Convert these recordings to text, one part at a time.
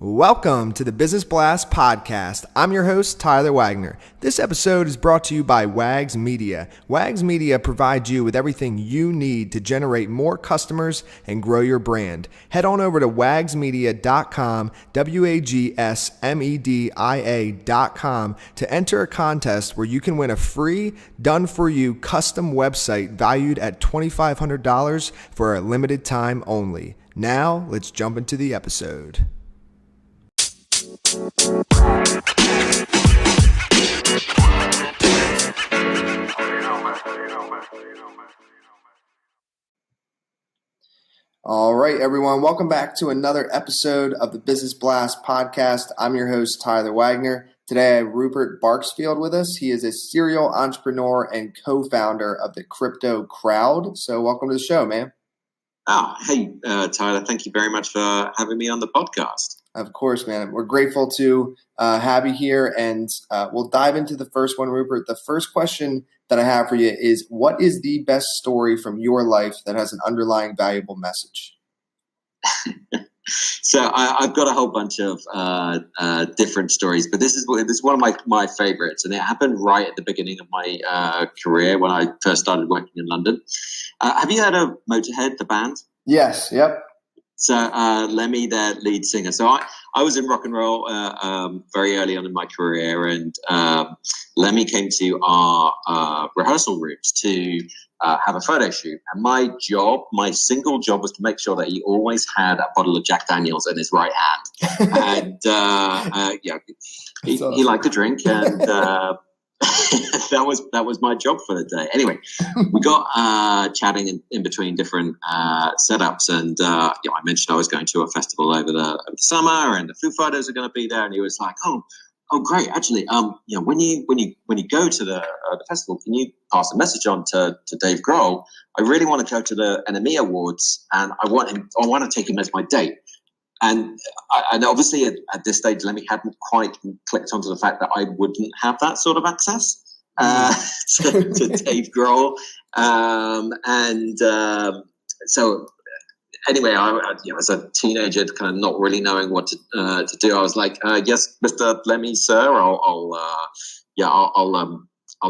Welcome to the Business Blast Podcast. I'm your host, Tyler Wagner. This episode is brought to you by Wags Media. Wags Media provides you with everything you need to generate more customers and grow your brand. Head on over to wagsmedia.com, wagsmedia.com, to enter a contest where you can win a free, done-for-you custom website valued at $2,500 for a limited time only. Now, let's jump into the episode. All right, everyone. Welcome back to another episode of the Business Blast Podcast. I'm your host, Tyler Wagner. Today, I have Rupert Barksfield with us. He is a serial entrepreneur and co-founder of the CryptoCrowd. So welcome to the show, man. Oh, hey, Tyler. Thank you very much for having me on the podcast. Of course, man. We're grateful to have you here, and we'll dive into the first one, Rupert. The first question that I have for you is, what is the best story from your life that has an underlying valuable message? So I've got a whole bunch of different stories, but this is one of my favorites, and it happened right at the beginning of my career when I first started working in London. Have you heard of Motorhead, the band? Yes. Yep. So Lemmy, their lead singer. So I was in rock and roll very early on in my career, and Lemmy came to our rehearsal rooms to have a photo shoot. And my single job was to make sure that he always had a bottle of Jack Daniels in his right hand. And he liked to drink, and that was my job for the day. Anyway, we got chatting in between different setups, and I mentioned I was going to a festival over the summer, and the Foo Fighters are going to be there. And he was like, "Oh, great! Actually, when you go to the festival, can you pass a message on to Dave Grohl? I really want to go to the NME Awards, and I want to take him as my date." And obviously at this stage, Lemmy hadn't quite clicked onto the fact that I wouldn't have that sort of access to Dave Grohl. So anyway, I as a teenager, kind of not really knowing what to do, I was like, "Yes, Mr. Lemmy, sir, I'll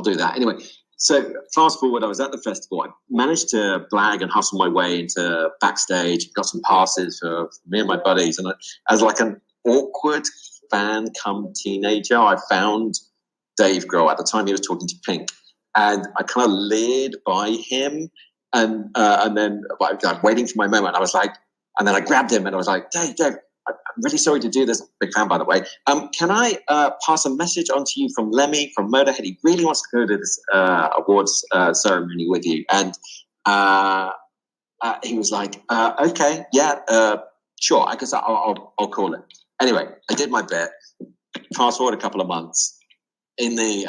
do that." Anyway. So fast forward, I was at the festival. I managed to blag and hustle my way into backstage, got some passes for me and my buddies. And as like an awkward fan come teenager, I found Dave Grohl. At the time, he was talking to Pink. And I kind of leered by him. And then I'm waiting for my moment. I was like, and then I grabbed him and I was like, Dave, I'm really sorry to do this. Big fan, by the way. Can I pass a message on to you from Lemmy from Motorhead? He really wants to go to this awards ceremony with you. And he was like, "Okay, yeah, sure. I guess I'll call it." Anyway, I did my bit. Fast forward a couple of months. In the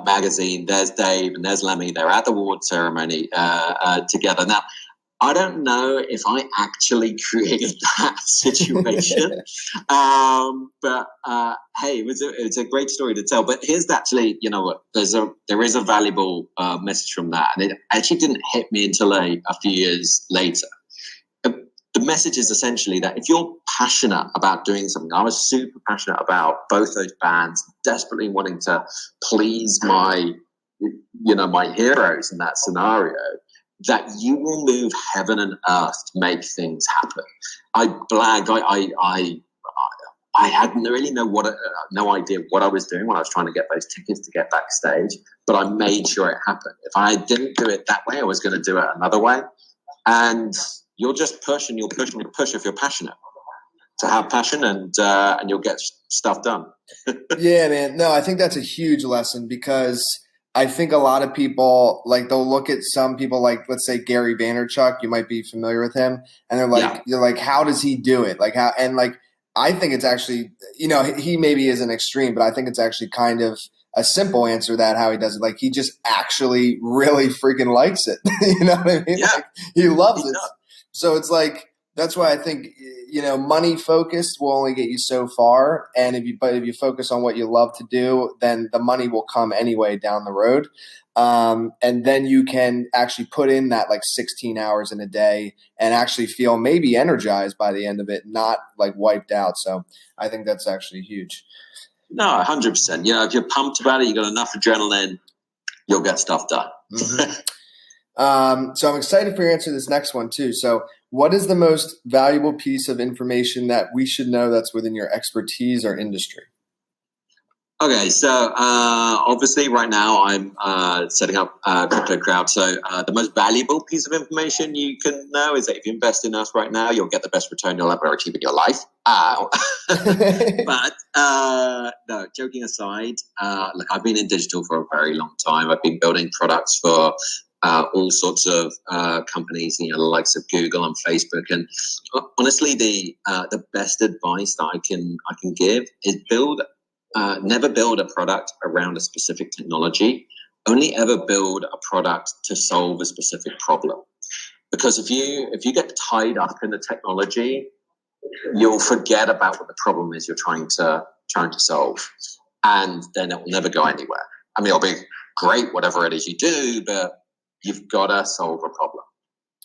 magazine, there's Dave and there's Lemmy. They're at the awards ceremony together. Now, I don't know if I actually created that situation, but hey, it's a great story to tell. But here's actually, there is a valuable message from that, and it actually didn't hit me until a few years later. The message is essentially that if you're passionate about doing something, I was super passionate about both those bands, desperately wanting to please my heroes in that scenario, that you will move heaven and earth to make things happen. I blagged. I had really no idea what I was doing when I was trying to get those tickets to get backstage, but I made sure it happened. If I didn't do it that way, I was going to do it another way. And you'll just push and you'll push and you'll push if you're passionate. To have passion and you'll get stuff done. Yeah, man. No, I think that's a huge lesson, because I think a lot of people, like, they'll look at some people, like, let's say Gary Vaynerchuk, you might be familiar with him, and they're like, You're like, how does he do it? Like, how? And like, I think it's actually, he maybe is an extreme, but I think it's actually kind of a simple answer that how he does it. Like, he just actually really freaking likes it. You know what I mean? Yeah. Like, he loves it. So it's like, That's why I think, money focused will only get you so far. And if you focus on what you love to do, then the money will come anyway down the road. And then you can actually put in that like 16 hours in a day and actually feel maybe energized by the end of it, not like wiped out. So I think that's actually huge. No, 100%. If you're pumped about it, you got enough adrenaline, you'll get stuff done. So I'm excited for your answer to this next one too. So what is the most valuable piece of information that we should know that's within your expertise or industry? Okay, so obviously right now I'm setting up CryptoCrowd. So the most valuable piece of information you can know is that if you invest in us right now, you'll get the best return you'll ever achieve in your life. But no, joking aside, look, I've been in digital for a very long time. I've been building products for all sorts of companies, the likes of Google and Facebook. And honestly, the best advice that I can give is never build a product around a specific technology. Only ever build a product to solve a specific problem. Because if you get tied up in the technology, you'll forget about what the problem is you're trying to solve, and then it will never go anywhere. I mean, it'll be great whatever it is you do, but you've got to solve a problem.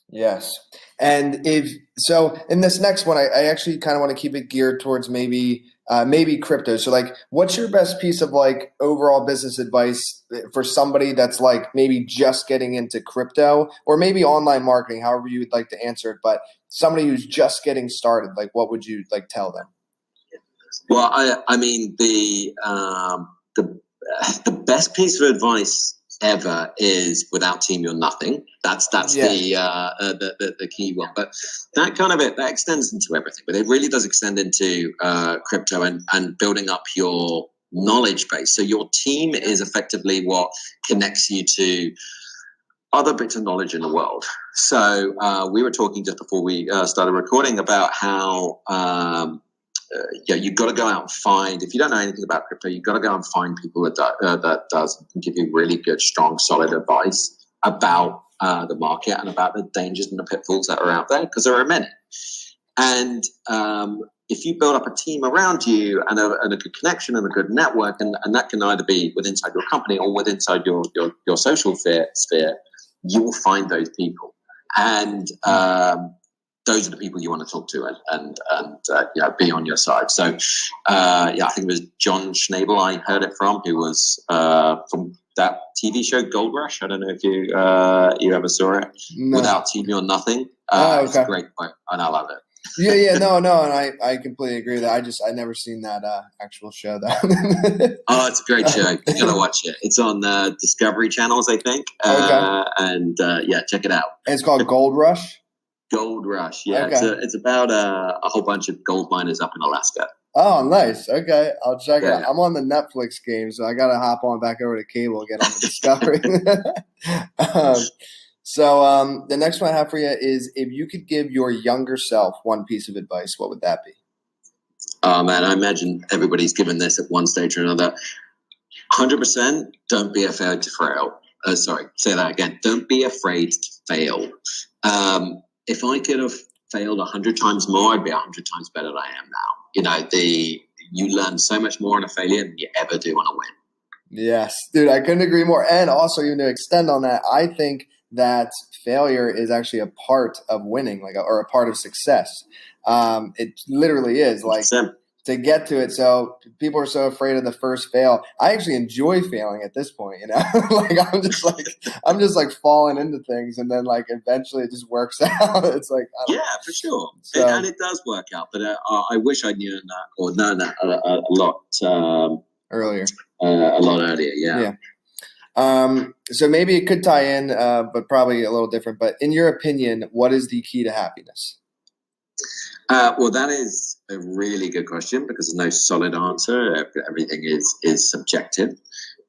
Yes. And in this next one, I actually kind of want to keep it geared towards maybe crypto. So like, what's your best piece of like overall business advice for somebody that's like maybe just getting into crypto or maybe online marketing, however you would like to answer it, but somebody who's just getting started, like what would you like tell them? Well, I mean, the best piece of advice ever is without team you're nothing. That's the key one. But that kind of that extends into everything. But it really does extend into crypto and building up your knowledge base. So your team is effectively what connects you to other bits of knowledge in the world. So we were talking just before we started recording about how you've got to go out and find, if you don't know anything about crypto, you've got to go and find people that does and give you really good, strong, solid advice about the market and about the dangers and the pitfalls that are out there, because there are many. And if you build up a team around you and a good connection and a good network, and that can either be within inside your company or within inside your social sphere, you will find those people. And those are the people you want to talk to and be on your side. So I think it was John Schnabel I heard it from, who was from that TV show Gold Rush. I don't know if you ever saw it. No. Without team you're nothing. Okay. It's a great quote and I love it. No, and I completely agree with that. I never seen that actual show though. Oh, it's a great show. You gotta watch it. It's on Discovery Channels, I think. And check it out. And it's called Gold Rush. Gold Rush, yeah. Okay. It's about a whole bunch of gold miners up in Alaska. Oh, nice. Okay, I'll check it out. I'm on the Netflix game, so I got to hop on back over to cable and get on the Discovery. So the next one I have for you is, if you could give your younger self one piece of advice, what would that be? Oh, man, I imagine everybody's given this at one stage or another. 100%, don't be afraid to fail. Say that again. Don't be afraid to fail. If I could have failed 100 times more, I'd be 100 times better than I am now. You learn so much more on a failure than you ever do on a win. Yes, dude, I couldn't agree more. And also, even to extend on that, I think that failure is actually a part of winning, or a part of success. It literally is to get to it. So people are so afraid of the first fail. I actually enjoy failing at this point, I'm just falling into things, and then eventually it just works out. It's for sure. So, and it does work out, but I wish I knew that or known that a lot earlier. A lot earlier, yeah. So maybe it could tie in, but probably a little different. But in your opinion, what is the key to happiness? Well, that is a really good question, because there's no solid answer. Everything is subjective.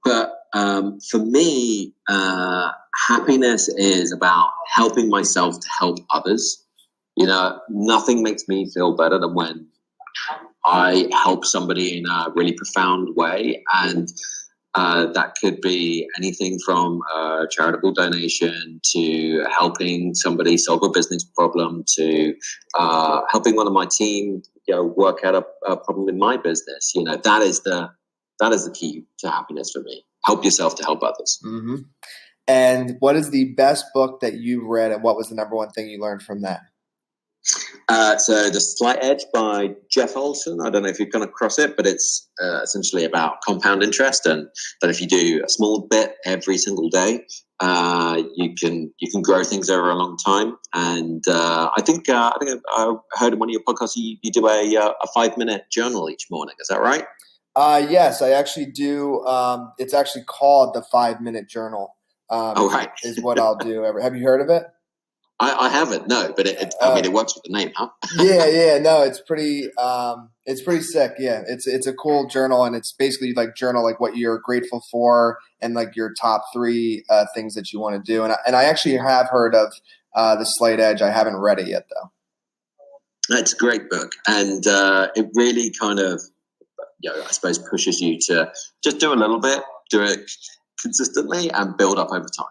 But for me, happiness is about helping myself to help others. Nothing makes me feel better than when I help somebody in a really profound way. And That could be anything from a charitable donation to helping somebody solve a business problem to helping one of my team, work out a problem in my business. That is the key to happiness for me. Help yourself to help others. Mm-hmm. And what is the best book that you've read, and what was the number one thing you learned from that? So The Slight Edge by Jeff Olson. I don't know if you've come across it, but it's essentially about compound interest, and that if you do a small bit every single day, you can grow things over a long time. And I think I heard in one of your podcasts you do a 5-minute journal each morning. Is that right? Yes, I actually do. It's actually called the 5-minute journal. Right. Is what I'll do. Have you heard of it? I haven't, no, but it works with the name, huh? yeah, no, it's pretty sick. Yeah, it's a cool journal, and it's basically like journal like what you're grateful for and like your top 3 things that you want to do. And I actually have heard of The Slight Edge. I haven't read it yet though. It's a great book, and it really kind of, I suppose, pushes you to just do a little bit, do it consistently, and build up over time.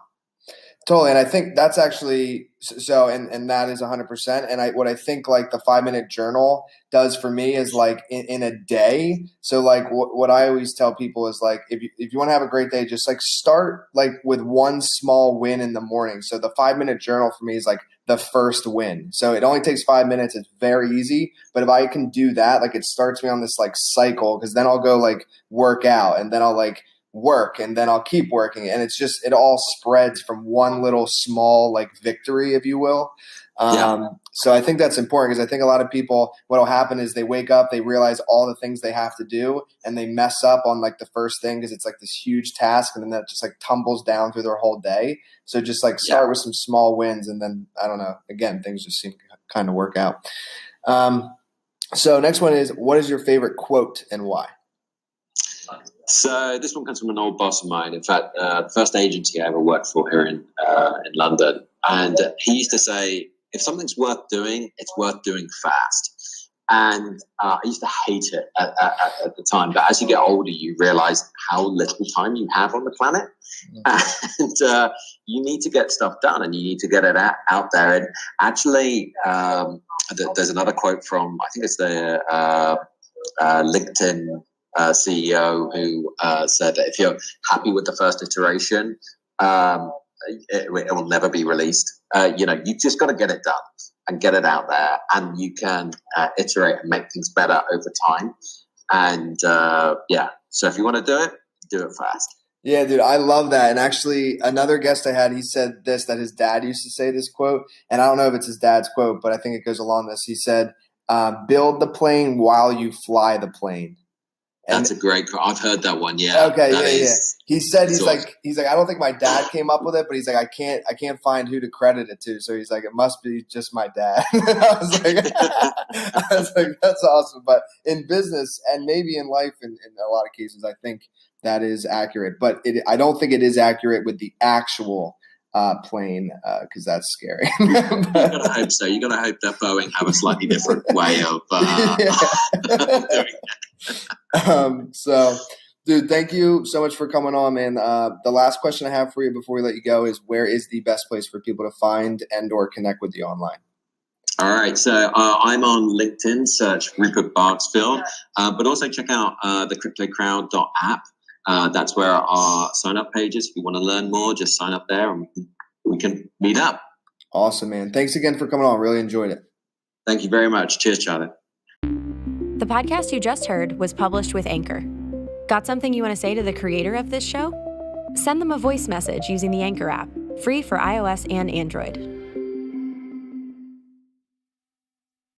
Totally. And I think that's actually so, and that is 100%. And what I think like the 5-minute journal does for me is like in a day. So like what I always tell people is like, if you want to have a great day, just like start like with one small win in the morning. So the 5-minute journal for me is like the first win. So it only takes 5 minutes. It's very easy. But if I can do that, like it starts me on this like cycle, because then I'll go like work out, and then I'll like work, and then I'll keep working, and it's just it all spreads from one little small like victory, if you will. So I think that's important, because I think a lot of people, what'll happen is they wake up, they realize all the things they have to do, and they mess up on like the first thing because it's like this huge task, and then that just like tumbles down through their whole day. So just like start with some small wins, and then I don't know, again, things just seem to kind of work out. So next one is, what is your favorite quote and why? So this one comes from an old boss of mine. In fact, the first agency I ever worked for here in London, and he used to say, "If something's worth doing, it's worth doing fast." And I used to hate it at the time, but as you get older, you realize how little time you have on the planet, and you need to get stuff done, and you need to get it out there. And actually, there's another quote from, I think it's the LinkedIn CEO who said that if you're happy with the first iteration, it will never be released. You just got to get it done and get it out there, and you can iterate and make things better over time. And so if you want to do it fast. Yeah, dude, I love that. And actually, another guest I had, he said this, that his dad used to say this quote, and I don't know if it's his dad's quote, but I think it goes along this. He said, build the plane while you fly the plane. That's a great quote. I've heard that one. Yeah. Okay. Yeah. He said he's like I don't think my dad came up with it, but he's like I can't find who to credit it to. So he's like, it must be just my dad. I was like, that's awesome. But in business and maybe in life, in a lot of cases, I think that is accurate. But I don't think it is accurate with the actual plane, because that's scary. You gotta hope so. You gotta hope that Boeing have a slightly different way of doing it. So, dude, thank you so much for coming on, man. The last question I have for you before we let you go is, where is the best place for people to find and or connect with you online? All right, so I'm on LinkedIn, search Rupert Barksfield, but also check out the CryptoCrowd.app. That's where our sign-up page is. If you want to learn more, just sign up there and we can meet up. Awesome, man. Thanks again for coming on. Really enjoyed it. Thank you very much. Cheers, Charlie. The podcast you just heard was published with Anchor. Got something you want to say to the creator of this show? Send them a voice message using the Anchor app, free for iOS and Android.